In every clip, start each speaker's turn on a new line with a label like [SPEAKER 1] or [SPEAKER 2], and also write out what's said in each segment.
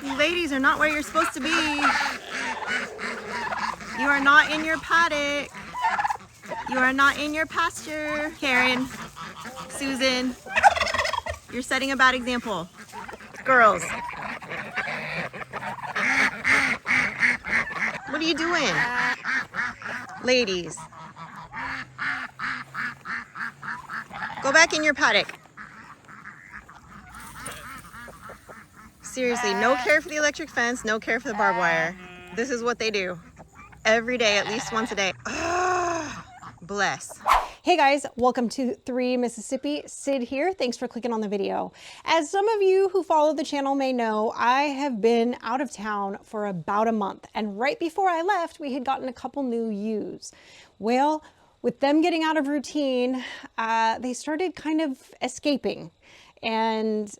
[SPEAKER 1] You ladies are not where you're supposed to be. You are not in your paddock. You are not in your pasture. Karen, Susan, you're setting a bad example. Girls, what are you doing? Ladies, go back in your paddock. Seriously, no care for the electric fence, no care for the barbed wire. This is what they do every day, at least once a day. Bless. Hey guys, welcome to 3 Mississippi. Sid here. Thanks for clicking on the video. As some of you who follow the channel may know, I have been out of town for about a month, and right before I left, we had gotten a couple new ewes. Well, with them getting out of routine, they started kind of escaping, and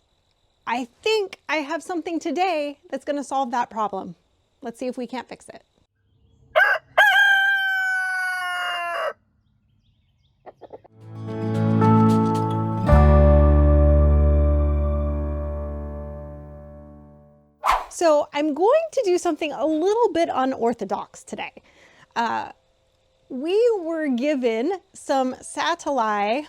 [SPEAKER 1] I think I have something today that's going to solve that problem. Let's see if we can't fix it. So I'm going to do something a little bit unorthodox today. We were given some Satellai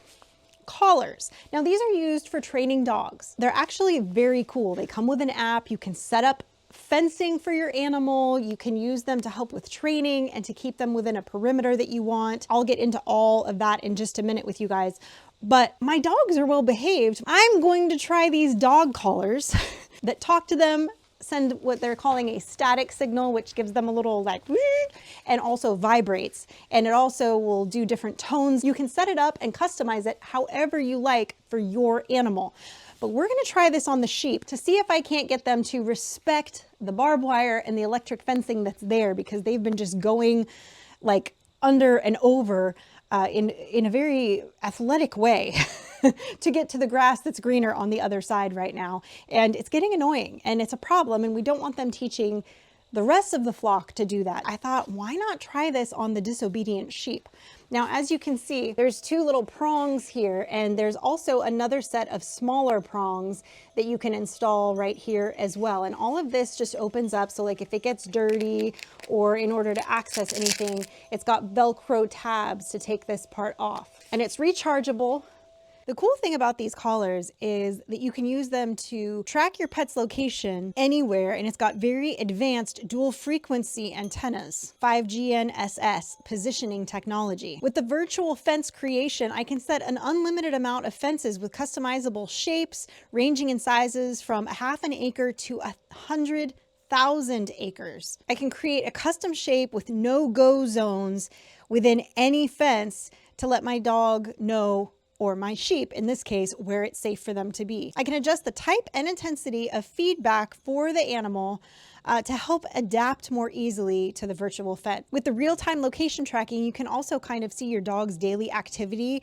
[SPEAKER 1] Collars. Now these are used for training dogs. They're actually very cool. They come with an app. You can set up fencing for your animal. You can use them to help with training and to keep them within a perimeter that you want. I'll get into all of that in just a minute with you guys. But my dogs are well behaved. I'm going to try these dog collars that talk to them, send what they're calling a static signal, which gives them a little like, and also vibrates. And it also will do different tones. You can set it up and customize it however you like for your animal. But we're gonna try this on the sheep to see if I can't get them to respect the barbed wire and the electric fencing that's there, because they've been just going like under and over in a very athletic way to get to the grass that's greener on the other side right now. And it's getting annoying and it's a problem, and we don't want them teaching the rest of the flock to do that. I thought, why not try this on the disobedient sheep? Now, as you can see, there's 2 little prongs here, and there's also another set of smaller prongs that you can install right here as well. And all of this just opens up, so like if it gets dirty or in order to access anything, it's got Velcro tabs to take this part off. And it's rechargeable. The cool thing about these collars is that you can use them to track your pet's location anywhere, and it's got very advanced dual frequency antennas, 5G NSS positioning technology. With the virtual fence creation, I can set an unlimited amount of fences with customizable shapes ranging in sizes from ½ an acre to 100,000 acres. I can create a custom shape with no-go zones within any fence to let my dog know, or my sheep in this case, where it's safe for them to be. I can adjust the type and intensity of feedback for the animal to help adapt more easily to the virtual fence. With the real-time location tracking, you can also kind of see your dog's daily activity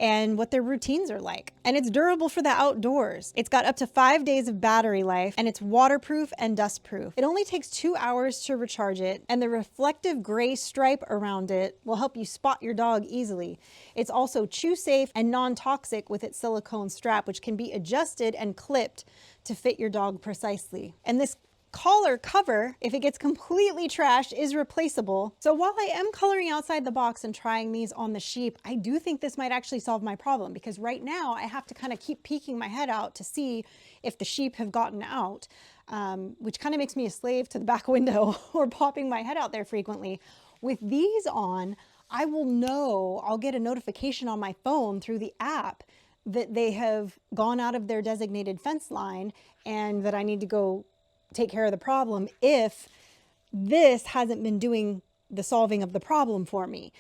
[SPEAKER 1] and what their routines are like. And it's durable for the outdoors. It's got up to 5 days of battery life, and it's waterproof and dustproof. It only takes 2 hours to recharge it, and the reflective gray stripe around it will help you spot your dog easily. It's also chew safe and non-toxic with its silicone strap, which can be adjusted and clipped to fit your dog precisely. And this collar cover, if it gets completely trashed, is replaceable. So while I am coloring outside the box and trying these on the sheep, I do think this might actually solve my problem, because right now I have to kind of keep peeking my head out to see if the sheep have gotten out, which kind of makes me a slave to the back window or popping my head out there frequently. With these on, I will know, I'll get a notification on my phone through the app that they have gone out of their designated fence line and that I need to go take care of the problem if this hasn't been doing the solving of the problem for me,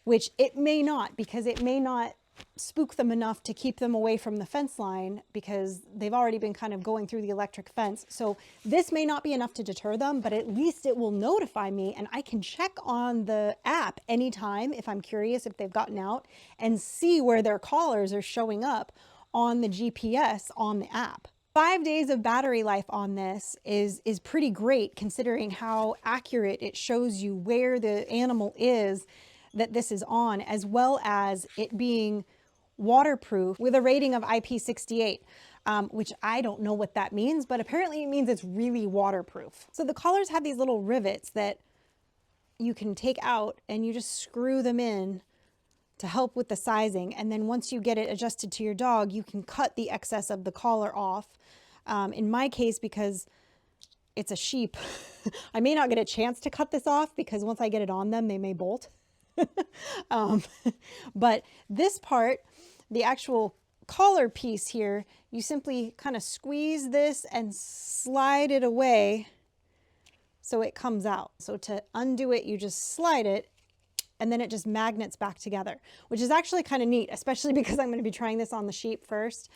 [SPEAKER 1] which it may not, because it may not spook them enough to keep them away from the fence line, because they've already been kind of going through the electric fence. So this may not be enough to deter them, but at least it will notify me, and I can check on the app anytime if I'm curious if they've gotten out, and see where their collars are showing up on the GPS on the app. 5 days of battery life on this is pretty great, considering how accurate it shows you where the animal is that this is on, as well as it being waterproof with a rating of IP68. which I don't know what that means, but apparently it means it's really waterproof. So the collars have these little rivets that you can take out and you just screw them in to help with the sizing. And then once you get it adjusted to your dog, you can cut the excess of the collar off. In my case, because it's a sheep, I may not get a chance to cut this off because once I get it on them, they may bolt. But this part, the actual collar piece here, you simply kind of squeeze this and slide it away so it comes out. So to undo it, you just slide it and then it just magnets back together, which is actually kind of neat, especially because I'm going to be trying this on the sheep first.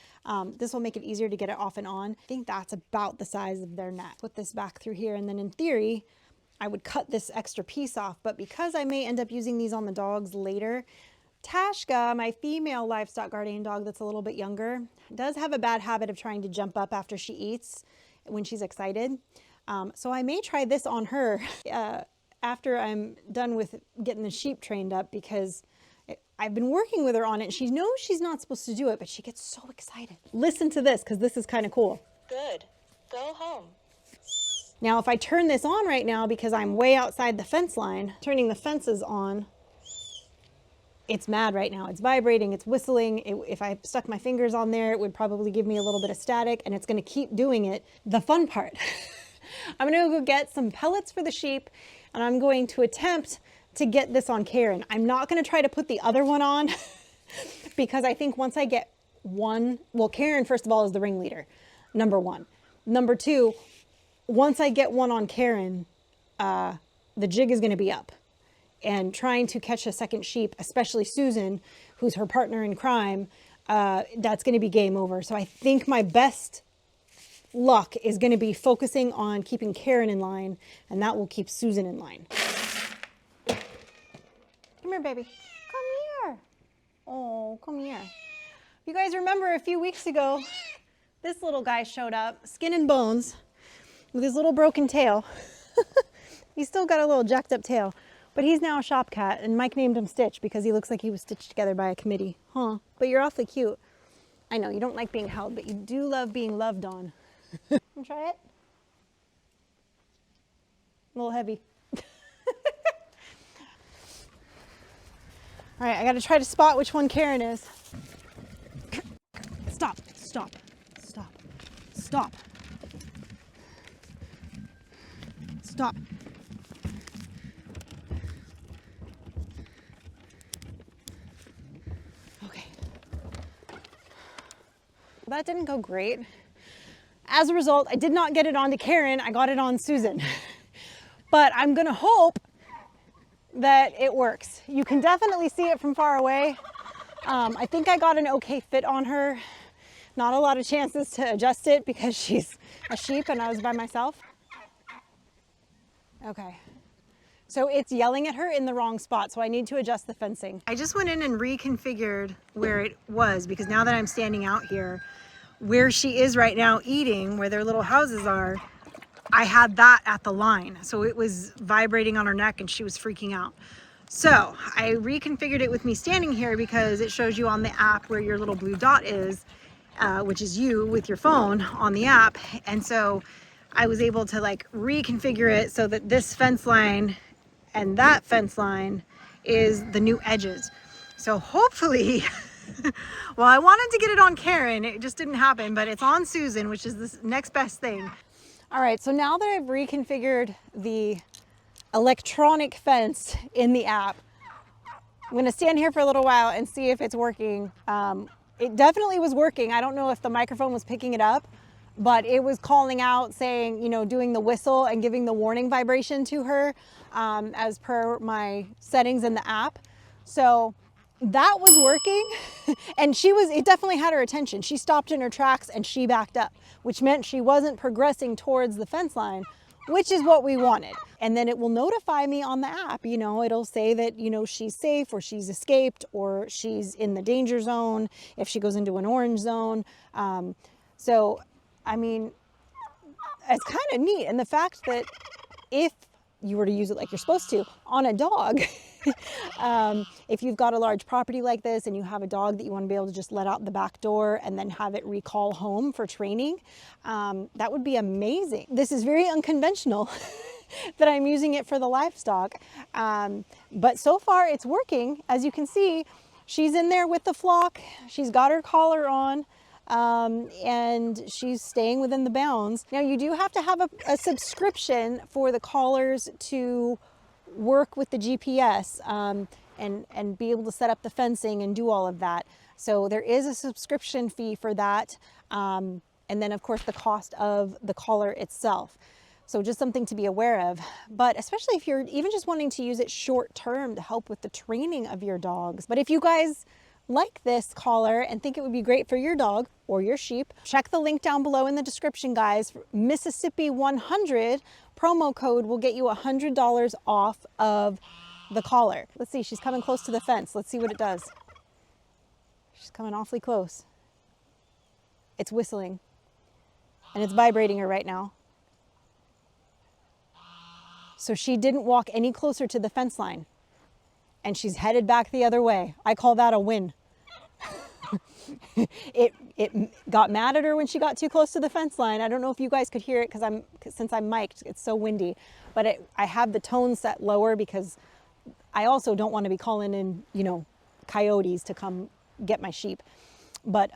[SPEAKER 1] This will make it easier to get it off and on. I think that's about the size of their neck. Put this back through here, and then in theory, I would cut this extra piece off, but because I may end up using these on the dogs later, Tashka, my female livestock guardian dog that's a little bit younger, does have a bad habit of trying to jump up after she eats when she's excited. So I may try this on her after I'm done with getting the sheep trained up, because I've been working with her on it and she knows she's not supposed to do it, but she gets so excited. Listen to this, because this is kind of cool.
[SPEAKER 2] Good. Go home.
[SPEAKER 1] Now, if I turn this on right now, because I'm way outside the fence line, turning the fences on, it's mad right now. It's vibrating, it's whistling. If I stuck my fingers on there, it would probably give me a little bit of static, and it's going to keep doing it. The fun part, I'm going to go get some pellets for the sheep, and I'm going to attempt to get this on Karen. I'm not going to try to put the other one on because I think once I get one, well, Karen, first of all, is the ringleader, number one. Number two, once I get one on Karen, the jig is going to be up. And trying to catch a second sheep, especially Susan, who's her partner in crime, that's going to be game over. So I think my best luck is going to be focusing on keeping Karen in line, and that will keep Susan in line. Come here, baby. Come here. Oh, come here. You guys remember a few weeks ago, this little guy showed up, skin and bones, with his little broken tail. He's still got a little jacked up tail, but he's now a shop cat, and Mike named him Stitch because he looks like he was stitched together by a committee. Huh, but you're awfully cute. I know, you don't like being held, but you do love being loved on. Wanna try it? A little heavy. All right, I gotta try to spot which one Karen is. Stop, stop, stop, stop. Stop. Okay. That didn't go great. As a result, I did not get it onto Karen, I got it on Susan. But I'm gonna hope that it works. You can definitely see it from far away. I think I got an okay fit on her. Not a lot of chances to adjust it because she's a sheep and I was by myself. Okay. So it's yelling at her in the wrong spot, so I need to adjust the fencing. I just went in and reconfigured where it was, because now that I'm standing out here, where she is right now eating, where their little houses are, I had that at the line. So it was vibrating on her neck and she was freaking out. So I reconfigured it with me standing here because it shows you on the app where your little blue dot is, which is you with your phone on the app. And so I was able to like reconfigure it so that this fence line and that fence line is the new edges. So hopefully, well, I wanted to get it on Karen, it just didn't happen, but it's on Susan, which is the next best thing. All right, so now that I've reconfigured the electronic fence in the app, I'm gonna stand here for a little while and see if it's working. It definitely was working. I don't know if the microphone was picking it up, but it was calling out saying, you know, doing the whistle and giving the warning vibration to her as per my settings in the app. So that was working. And it definitely had her attention. She stopped in her tracks and she backed up, which meant she wasn't progressing towards the fence line, which is what we wanted. And then it will notify me on the app, you know, it'll say that, you know, she's safe or she's escaped or she's in the danger zone if she goes into an orange zone. So, I mean, it's kind of neat. And the fact that if you were to use it like you're supposed to on a dog, If you've got a large property like this and you have a dog that you want to be able to just let out the back door and then have it recall home for training, that would be amazing. This is very unconventional that I'm using it for the livestock, but so far it's working. As you can see, she's in there with the flock. She's got her collar on. And she's staying within the bounds. Now you do have to have a subscription for the collars to work with the GPS and be able to set up the fencing and do all of that. So there is a subscription fee for that. And then of course the cost of the collar itself. So just something to be aware of, but especially if you're even just wanting to use it short term to help with the training of your dogs. But if you guys like this collar and think it would be great for your dog or your sheep, check the link down below in the description, guys. Mississippi 100 promo code will get you $100 off of the collar. Let's see, she's coming close to the fence. Let's see what it does. She's coming awfully close. It's whistling and it's vibrating her right now. So she didn't walk any closer to the fence line and she's headed back the other way. I call that a win. It got mad at her when she got too close to the fence line. I don't know if you guys could hear it since I'm mic'd, it's so windy, but I have the tone set lower because I also don't want to be calling in, you know, coyotes to come get my sheep. But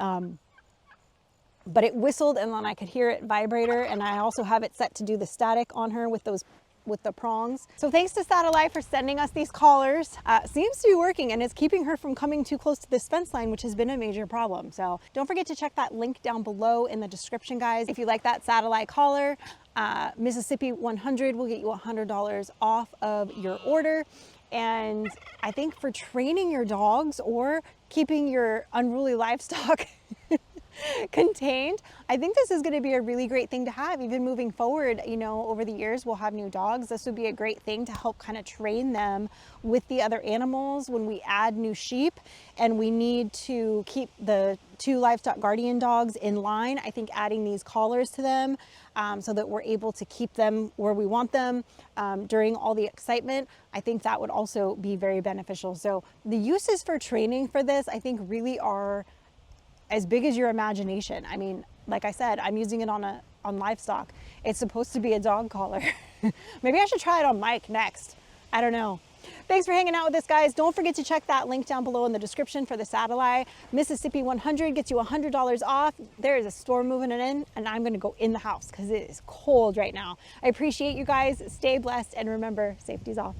[SPEAKER 1] it whistled and then I could hear it vibrate her, and I also have it set to do the static on her with the prongs. So thanks to Satellai for sending us these collars. Seems to be working, and it's keeping her from coming too close to this fence line, which has been a major problem. So don't forget to check that link down below in the description, guys. If you like that Satellai collar, Mississippi 100 will get you $100 off of your order. And I think for training your dogs or keeping your unruly livestock contained, I think this is going to be a really great thing to have even moving forward. You know, over the years we'll have new dogs. This would be a great thing to help kind of train them with the other animals when we add new sheep and we need to keep the 2 livestock guardian dogs in line. I think adding these collars to them so that we're able to keep them where we want them during all the excitement, I think that would also be very beneficial. So the uses for training for this, I think, really are as big as your imagination. I mean, like I said, I'm using it on livestock. It's supposed to be a dog collar. Maybe I should try it on Mike next. I don't know. Thanks for hanging out with us, guys. Don't forget to check that link down below in the description for the Satellai. Mississippi 100 gets you $100 off. There is a storm moving in, and I'm gonna go in the house because it is cold right now. I appreciate you guys. Stay blessed, and remember, safety's off.